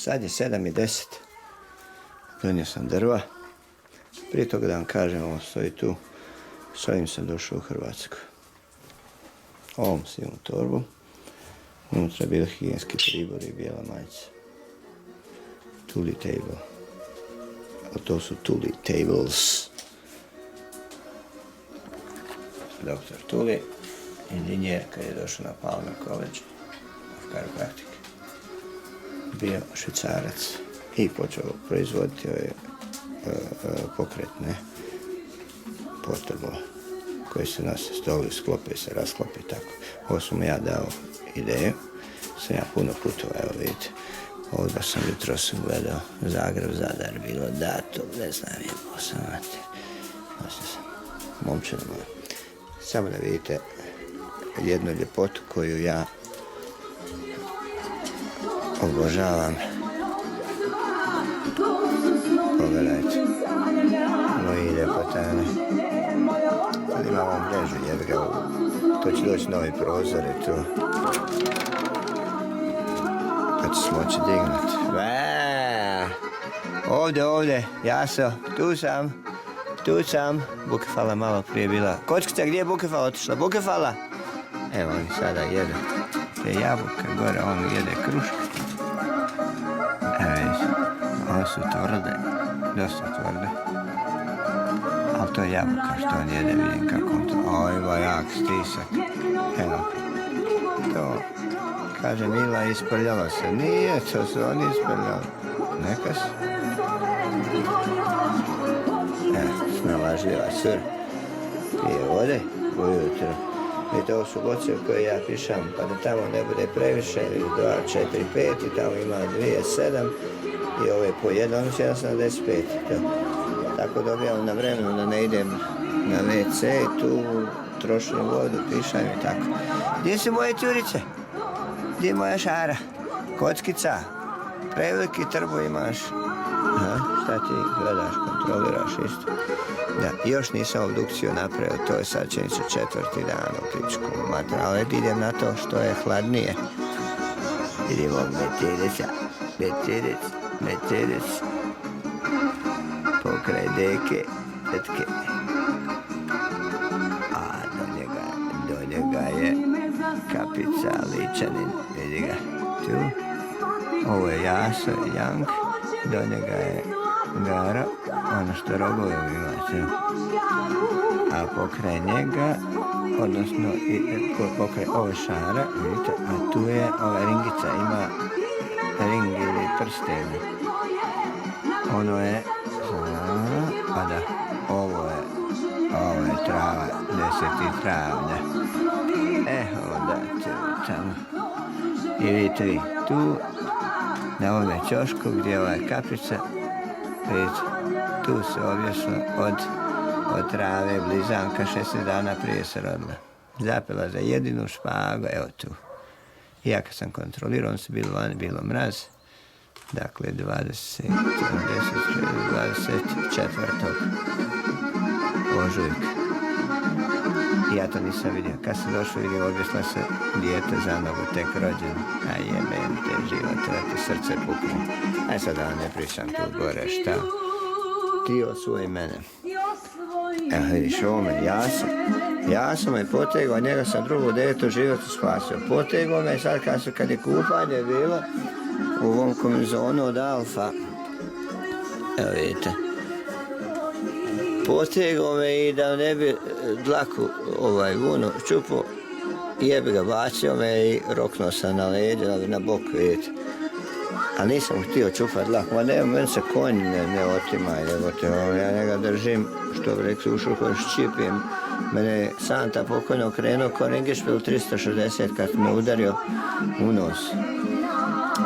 sad je 7:10. Donio sam drva. Prije toga da vam kažem, ovo stoji tu. S ovim sam došao u Hrvatsku. Ovom si imam torbu. Unutra je bili higijenski pribor i bijela majica. Tuli table. A to su Tuli tables. Doktor Tuli, inženjer kad je došao na Palmer College of Chiropractic. Bio švicarac i počeo proizvoditi ove pokretne portable koji se nose stoli, sklope se, rasklope i tako. Ovo sam mu ja dao ideju. Sam ja puno putovao, evo vidite. Ovdje sam jutro gledao Zagreb, Zadar, bilo datum, ne znam, jebao sam mater. Nosio sam momčinu moju. Samo da vidite jednu ljepotu koju ja obožavam. Pogledajte. Moji ljepotane. Sad imamo mrežu, jebi ga. To će doći novi prozor i tu. Pa će se moći dignuti. Ovdje, Jaso, tu sam. Bukefala malo prije bila. Kočkica, gdje je Bukefala otišla? Bukefala! Evo oni sada jedu te jabuke, gore on jede kruške. Evo vidiš, one su tvrde, dosta tvrde. Ali to je jabuka što on jede, vidim kako on to... Ojba, jak stisak. Evo, to... Kaže Mila, isprljalo se. Nije, to su oni isprljali. Neka se. Snalažljiva sr. Pije vode ujutro. I to su boce koje ja pišam, pa da tamo ne bude previše, 2, 4, 5 i tamo ima 2, 7 i ove po 1, ono će 1,75. Tako dobijam na vremenu da ne idem na WC i tu trošim vodu, pišam i tako. Gdje su moje ćurice? Gdje je moja šara? Kockica? Preveliki trbu imaš. Aha, šta ti gledaš, kontroliraš isto? Da, još nisam obdukciju napravio, to je sad čini se 4. dan u pičku materiju, ali idem na to što je hladnije. Idemo Mercedes, pokraj deke, tetke. A do njega je kapica, ličanin, vidi ga tu. Ovo je Jaso, Jank, do njega je Garo, ono što rogove ima tu. A pokraj njega, odnosno pokraj ove šara, vidite, a tu je ova ringica, ima ring ili prsten. Ono je, a da, ovo je trava, 10. travnja. Onda tu, tamo. I vidite vi, tu, na ovome ćošku gdje je ova kapica, vidite, tu se objesla od trave blizanka 16 dana prije se rodila. Zapela za jedinu špagu, evo tu. I ja kad sam kontrolirao, on su bili vani, bilo mraz. Dakle, 24. ožujka. I ja to nisam vidio. Kad sam došao vidio, objesla se dijete za nogu, tek rođeno. A jebem te živote, da ti srce pukne. Aj sad da vam ne pričam tu gore, šta? Ti osvoji mene. Evo vidiš, ovo me Jaso me potegao, njega sam drugo djeto život spasio. Potegao me sad kad je kupanje bilo u ovom komizonu od Alfa. Evo vidite. Potegao me i da ne bi dlaku vunu čupo, jebi ga, bacio me i roknuo sam na leđa, na bok, vidite. A nisam htio čupat dlaku, ma ne, meni se konj ne otima, ja njega držim, što bi rekli, ušao koji ščipim. Mene je Santa pokojno okrenuo ko ringišpil 360 kad me udario u nos.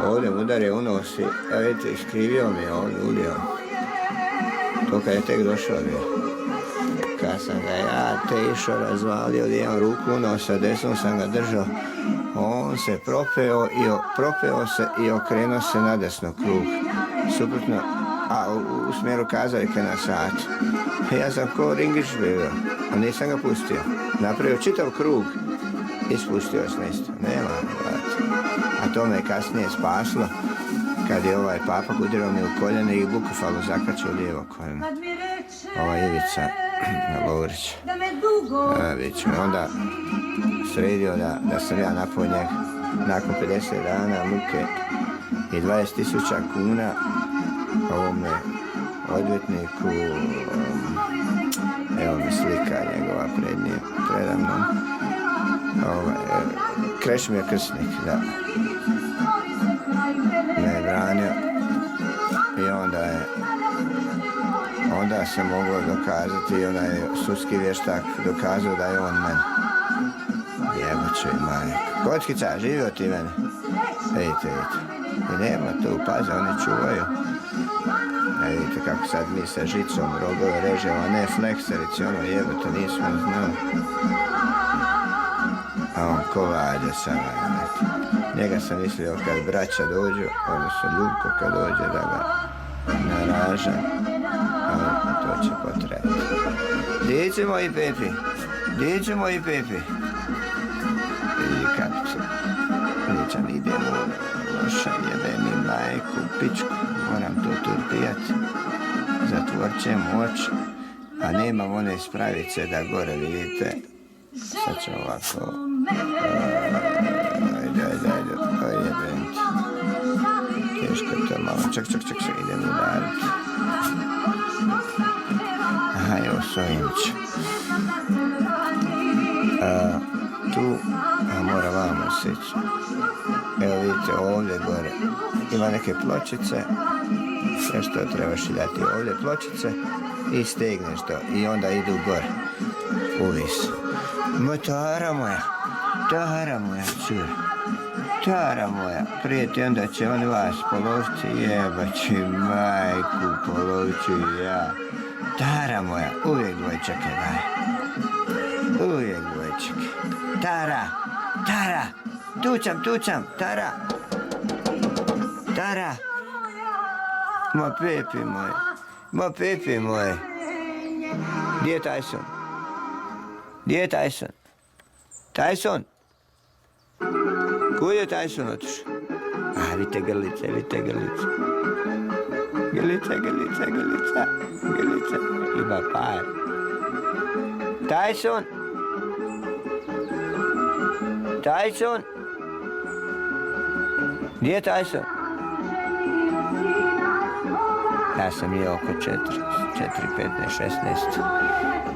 Ovdje me udario u nos i, ja vidite, iskrivio mi je ovdje, ulio. To kad je tek došao bio. Kad sam ga ja te išao razvalio, lijevom ruku u nos, a desnom sam ga držao. On se propeo se i okrenuo se na desno krug. Suprotno, a u smjeru kazajke na sat. Ja sam ko ringić bio, a nisam ga pustio. Napravio čitav krug, ispustio s nisto. Nema, vrati. A to me kasnije spaslo kad je ovaj papak udirao mi u koljene i bukvalno zakačio lijevo koljeno. Ivica Lovrić. Onda sredio da sam ja napao njega nakon 50 dana muke i 20.000 kuna ovome odvjetniku. Evo mi slika njegova predamnom. Krešimir Krsnik, da. Me je branio i onda se moglo dokazati i onaj sudski vještak dokazao da je on mene. Jeboče majko. Kockica, živio ti mene? Vidite. I nema tu, paze, oni čuvaju. Vidite kako sad mi sa žicom rogove režemo, a ne flekserici, jebote, nismo znali. A on kovađa sam, njega sam mislio kad braća dođu, odnosno Ljubko kad dođe da ga naraža, ali to će potrebati. Diđe moji Pepi, vidi Kapica, pričam idemo loša, jebe mi majku, pičku, moram to turpijati, zatvorit ćemo oči, a nemam one spravice da gore vidite, sad ću ovako, ajde, jebent, teško to malo, čak, idem udariti. Aha, evo Sojinić. Tu, mora vamo sići. Evo vidite ovdje gore, ima neke pločice, sve što trebaš dati ovdje pločice i stegneš to i onda idu gore, uvis. Tara moja, cura. Tara moja, prijeti onda će on vas poloviti, jebaći majku, polovit ću ja. Tara moja, uvijek dvojčake daj. Uvijek dvojčake. Tara, tučam, Tara. Ma Pepi moj. Gdje je Tyson? Tyson? Kud je Tyson otišao? Vidite grlice. Grlica. Ima par. Tyson? Gdje je Tyson? Ja sam je oko 4, 15, 16.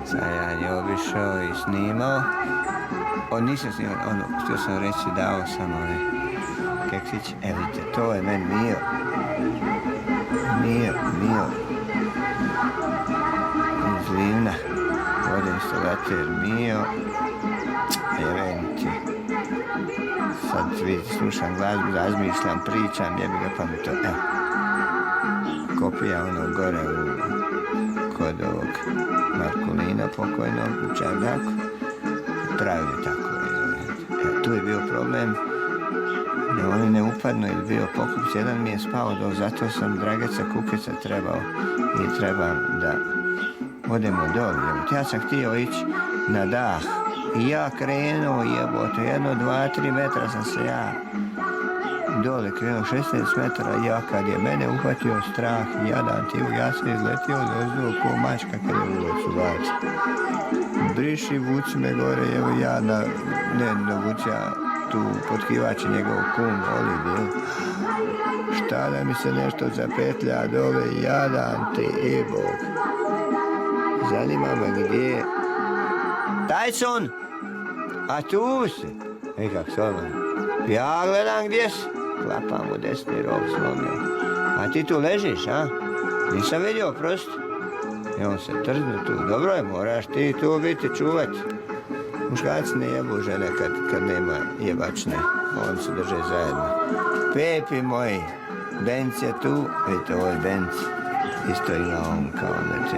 Sad ja je obišao i snimao. Nisam snimao, htio sam reći, dao sam keksić. Vidite, to je meni Mio. Iz Livna. Vodim instalater Mio. Eventi. Sad vidite, slušam glazbu, razmišljam, pričam, jebi ga pa mi to, kopija gore kod ovog Markulina pokojnog u Čardaku. Pravi tako. Tu je bio problem da oni ne upadnu ili bio pokupic. Jedan mi je spao dok, zato sam Drageca Kukeca trebam da odemo doli. Ja sam htio ići na dah i ja krenuo jebote, 1, 2, 3 metra sam se ja dole krenuo 16 metara, ja kad je mene uhvatio strah, jadan ti, ja sam izletio dozdu ko mačka kad je ulicu baci. Briši, vuci me gore, evo ja vuci ja tu potkivači njegov kum, oli bil. Šta da mi se nešto zapetlja dole, jadan ti, Bog. Zanima me gdje je. Tyson! A tu si? Kak se odmah. Ja gledam gdje si. Klapam u desni rog slomio. A ti tu ležiš, a? Nisam vidio, prosto. I on se trzne tu. Dobro je, moraš ti tu biti čuvat. Muškarci ne jebu žene kad nema jebačne. Oni se drže zajedno. Pepi moji. Benc je tu. Vidite, ovo je Benc. Isto ima on kao znači.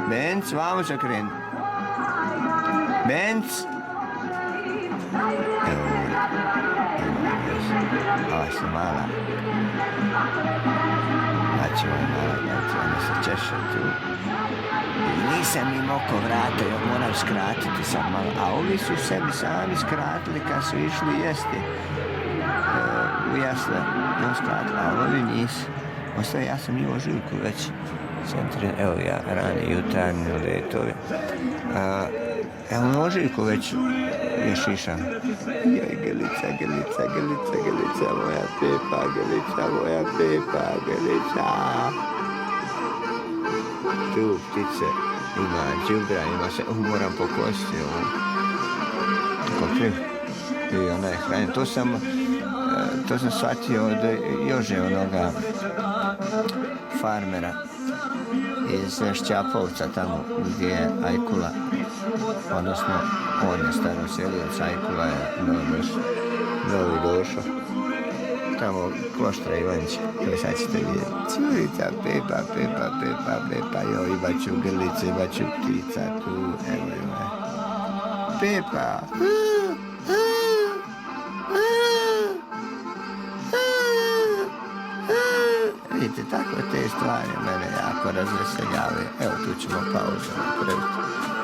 Benc, vamo se krenu. Benc. Evo ova se mala. Znači ona se češe tu. Nisam im oko vrata, jer moram skratiti sad malo. A ovi su sebi sami skratili kad su išli jesti. u jasle, na sklad, a ovi nisu. Ostaje, ja sam imao Živku već centre, evo ja, rani jutarnji letovi. Evo na ožiljku već je šišan. Joj, Gelica, moja Pepa, Gelica. Tu ptice, ima đubra, ima se, moram pokositi ovo. Kokriv. I ona je hranjena. To sam shvatio od Jože, onoga farmera iz Šćapovca, tamo gdje je Ajkula, odnosno on je staroselioc, Ajkula je novi došao. Tamo Kloštra Ivanića, evo sad ćete vidjeti. Curica, Pepa, joj, imaću grlice, imaću ptica tu, evo je. Pepa! Vidite, tako te stvari mene jako razveseljavaju. Evo, tu ćemo pauzu napraviti.